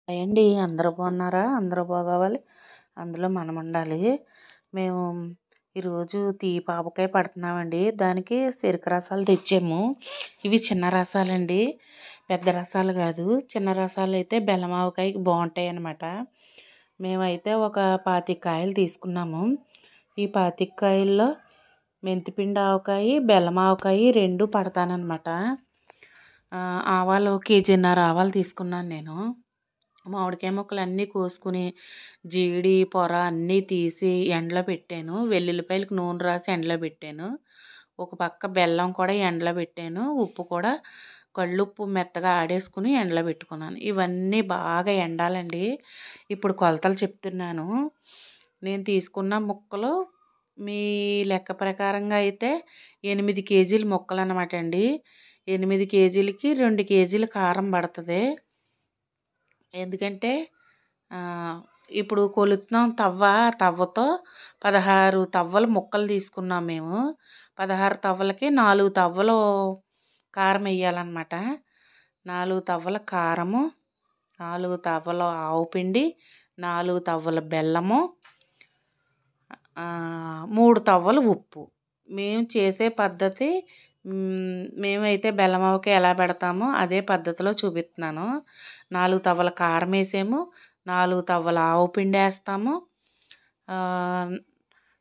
అండి అందరూ బాగున్నారా? అందరూ బాగోవాలి, అందులో మనం ఉండాలి. మేము ఈరోజు ఆవకాయ పడుతున్నామండి. దానికి చెరుకు రసాలు తెచ్చాము. ఇవి చిన్న రసాలండి, పెద్ద రసాలు కాదు. చిన్న రసాలు అయితే బెల్లం ఆవకాయకి బాగుంటాయి అన్నమాట. మేమైతే ఒక 25 కాయలు తీసుకున్నాము. ఈ 25 కాయల్లో మెంతిపిండి ఆవకాయ, బెల్లం ఆవకాయ రెండు పడతానమాట. ఆవాలు 1.5 కేజీ ఆవాలు తీసుకున్నాను నేను. మామిడికాయ ముక్కలు అన్నీ కోసుకుని జీడి పొర అన్నీ తీసి ఎండలో పెట్టాను. వెల్లుల్లిపాయలకు నూనె రాసి ఎండలో పెట్టాను. ఒక పక్క బెల్లం కూడా ఎండలో పెట్టాను. ఉప్పు కూడా కళ్ళుప్పు మెత్తగా ఆడేసుకుని ఎండలో పెట్టుకున్నాను. ఇవన్నీ బాగా ఎండాలండి. ఇప్పుడు కొలతలు చెప్తున్నాను. నేను తీసుకున్న ముక్కలు మీ లెక్క ప్రకారంగా అయితే 8 కేజీల ముక్కలు అన్నమాట అండి. 8 కేజీలకి 2 కేజీల కారం పడుతుంది. ఎందుకంటే ఇప్పుడు కొలుతున్నాం తవ్వతో 16 తవ్వలు ముక్కలు తీసుకున్నాం మేము. 16 తవ్వలకి 4 తవ్వలు కారం వేయాలన్నమాట. 4 తవ్వల కారము, 4 తవ్వల ఆవు పిండి, 4 తవ్వల బెల్లము, 3 తవ్వలు ఉప్పు. మేము చేసే పద్ధతి, మేమైతే బెల్లం ఆవకాయ ఎలా పెడతామో అదే పద్ధతిలో చూపిస్తున్నాను. 4 తవ్వల కారం వేసాము, 4 తవ్వల ఆవు పిండి వేస్తాము,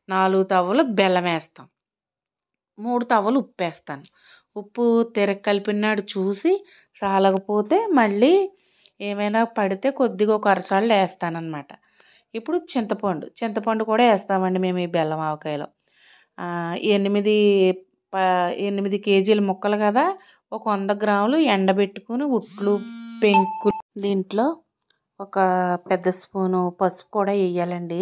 4 తవ్వలు బెల్లం వేస్తాం, 3 తవ్వలు ఉప్పు వేస్తాను. ఉప్పు కలిపినాడు చూసి సాలకపోతే మళ్ళీ ఏమైనా పడితే కొద్దిగా ఒక అరచాళ్ళు వేస్తానన్నమాట. ఇప్పుడు చింతపండు కూడా వేస్తామండి మేము ఈ బెల్లం ఆవకాయలో. 8 కేజీల ముక్కలు కదా, ఒక 100 గ్రాములు ఎండబెట్టుకుని ఉట్లు పెంకు. దీంట్లో ఒక పెద్ద స్పూను పసుపు కూడా వేయాలండి.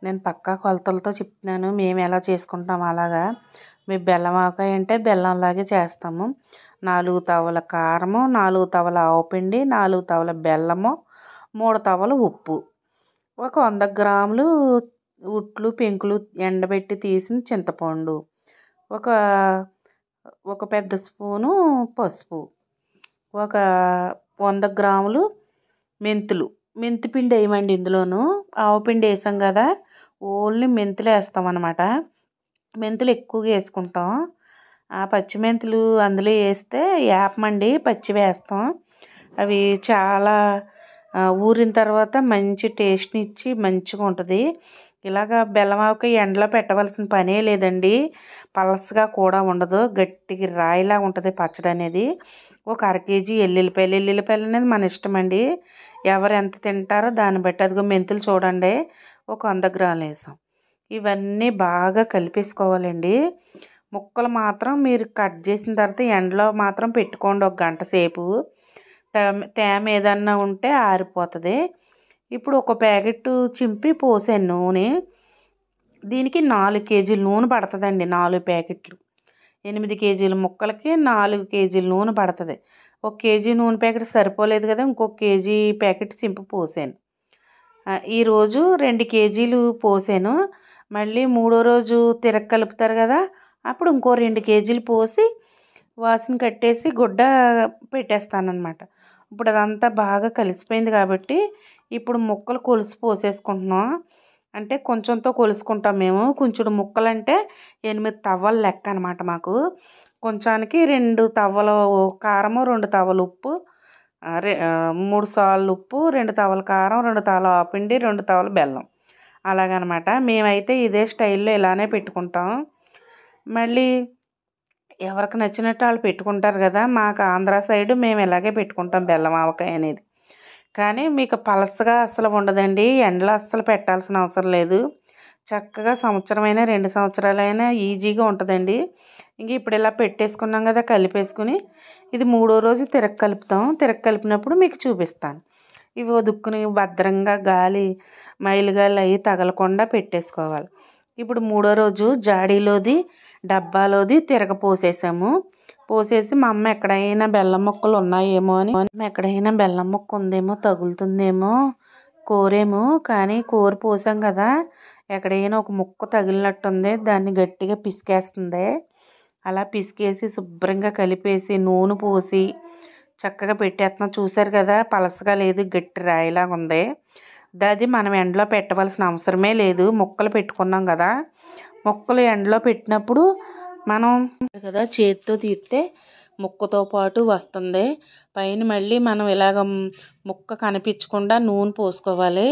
నేను పక్కా కొలతలతో చెప్తున్నాను. మేము ఎలా చేసుకుంటాము అలాగా. మేము బెల్లం ఆవకాయ అంటే బెల్లంలాగే చేస్తాము. 4 తవ్వల కారము, 4 తవ్వల ఆవుపిండి, 4 తవ్వల బెల్లము, 3 తవ్వలు ఉప్పు, ఒక 100 గ్రాములు ఉట్లు పెంకులు ఎండబెట్టి తీసిన చింతపండు, ఒక పెద్ద స్పూను పసుపు, ఒక 100 గ్రాములు మెంతిపిండి వేయమండి. ఇందులోను ఆవపిండి వేసాం కదా, ఓన్లీ మెంతులు వేస్తాం అన్నమాట. మెంతులు ఎక్కువగా వేసుకుంటాం. ఆ పచ్చిమెంతులు అందులో వేస్తే వేపమండి, పచ్చి వేస్తాం. అవి చాలా ఊరిన తర్వాత మంచి టేస్ట్ని ఇచ్చి మంచిగా ఉంటుంది. ఇలాగ బెల్లం ఆవకాయ ఎండలో పెట్టవలసిన పనే లేదండి. పలసగా కూడా ఉండదు, గట్టిగా రాయిలా ఉంటుంది పచ్చడి అనేది. ఒక 1/2 కేజీ ఎల్లుల్లిపాయలు అనేది మన ఇష్టం అండి. ఎవరు ఎంత తింటారో దాన్ని బట్టి. అదిగో మెంతులు చూడండి, ఒక 100 గ్రాములు వేసాం. ఇవన్నీ బాగా కలిపేసుకోవాలండి. ముక్కలు మాత్రం మీరు కట్ చేసిన తర్వాత ఎండలో మాత్రం పెట్టుకోండి ఒక గంట సేపు. తేమ ఏదన్నా ఉంటే ఆరిపోతుంది. ఇప్పుడు ఒక ప్యాకెట్ చింపి పోసాను నూనె. దీనికి 4 కేజీల నూనె పడుతుందండి. 4 ప్యాకెట్లు 8 కేజీల ముక్కలకి 4 కేజీల నూనె పడుతుంది. 1 కేజీ నూనె ప్యాకెట్ సరిపోలేదు కదా, ఇంకొక కేజీ ప్యాకెట్ చింపి పోసాను. ఈరోజు 2 కేజీలు పోసాను. మళ్ళీ 3వ రోజు కలుపుతారు కదా, అప్పుడు ఇంకో 2 కేజీలు పోసి వాసన కట్టేసి గుడ్డ పెట్టేస్తానన్నమాట. ఇప్పుడు అదంతా బాగా కలిసిపోయింది కాబట్టి ఇప్పుడు ముక్కలు కొలుసు పోసేసుకుంటున్నాం. అంటే కొంచెంతో కొలుసుకుంటాం మేము. కొంచెం ముక్కలు అంటే 8 తవ్వలు లెక్క అనమాట మాకు. కొంచానికి 2 తవ్వలు కారము, 2 తవ్వలు ఉప్పు, 3 సార్లు ఉప్పు, 2 తవ్వల కారం, 2 తవ్వల ఆపిండి, 2 తవ్వల బెల్లం, అలాగనమాట. మేమైతే ఇదే స్టైల్లో ఇలానే పెట్టుకుంటాం. మళ్ళీ ఎవరికి నచ్చినట్టు వాళ్ళు పెట్టుకుంటారు కదా. మాకు ఆంధ్ర సైడ్ మేము ఇలాగే పెట్టుకుంటాం బెల్లం ఆవకాయ అనేది. కానీ మీకు పలసగా అస్సలు ఉండదండి. ఎండలో అస్సలు పెట్టాల్సిన అవసరం లేదు. చక్కగా సంవత్సరమైనా 2 సంవత్సరాలైనా ఈజీగా ఉంటుందండి. ఇంక ఇప్పుడు ఇలా పెట్టేసుకున్నాం కదా, కలిపేసుకుని ఇది 3వ రోజు కలుపుతాం. కలిపినప్పుడు మీకు చూపిస్తాను. ఇవి వదుక్కుని భద్రంగా మైలు గాలి అవి తగలకుండా పెట్టేసుకోవాలి. ఇప్పుడు 3వ రోజు జాడీలోది డబ్బాలోది పోసేసాము. పోసేసి మా అమ్మ ఎక్కడైనా బెల్లం ముక్కలు ఉన్నాయేమో అని, ఎక్కడైనా బెల్లం ముక్క ఉందేమో తగులుతుందేమో కోరేమో, కానీ కూర పోసాం కదా, ఎక్కడైనా ఒక ముక్క తగిలినట్టుంది. దాన్ని గట్టిగా పిసికేస్తుంది. అలా పిసికేసి శుభ్రంగా కలిపేసి నూనె పోసి చక్కగా పెట్టేస్తున్నాం. చూసారు కదా, పలసగా లేదు, గట్టి రాయిలాగా ఉంది. అది మనం ఎండలో పెట్టవలసిన అవసరమే లేదు. ముక్కలు పెట్టుకున్నాం కదా, ముక్కలు ఎండలో పెట్టినప్పుడు మనం కదా చేతితో తీస్తే ముక్కతో పాటు వస్తుంది. పైన మళ్ళీ మనం ఇలాగ ముక్క కనిపించకుండా నూనె పోసుకోవాలి.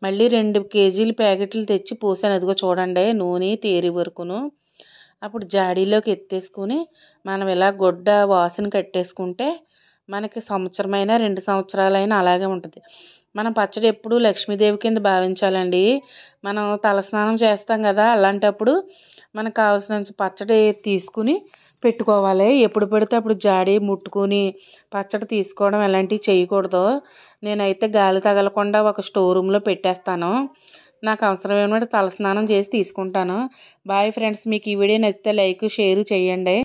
మళ్ళీ 2 కేజీల ప్యాకెట్లు తెచ్చి పోసాను. అదిగో చూడండి, నూనె తేరి వరకును. అప్పుడు జాడీలోకి ఎత్తేసుకుని మనం ఇలా గొడ్డ వాసన కట్టేసుకుంటే మనకి సంవత్సరమైనా 2 సంవత్సరాలైనా అలాగే ఉంటుంది. మనం పచ్చడి ఎప్పుడు లక్ష్మీదేవి కింద భావించాలండి. మనం తలస్నానం చేస్తాం కదా, అలాంటప్పుడు మనకు కావాల్సినంత పచ్చడి తీసుకుని పెట్టుకోవాలి. ఎప్పుడు పడితే అప్పుడు జాడి ముట్టుకుని పచ్చడి తీసుకోవడం అలాంటివి చేయకూడదు. నేనైతే గాలి తగలకుండా ఒక స్టోర్ రూమ్లో పెట్టేస్తాను. నాకు అవసరం ఏమంటే తలస్నానం చేసి తీసుకుంటాను. బాయ్ ఫ్రెండ్స్, మీకు ఈ వీడియో నచ్చితే లైక్ షేర్ చేయండి.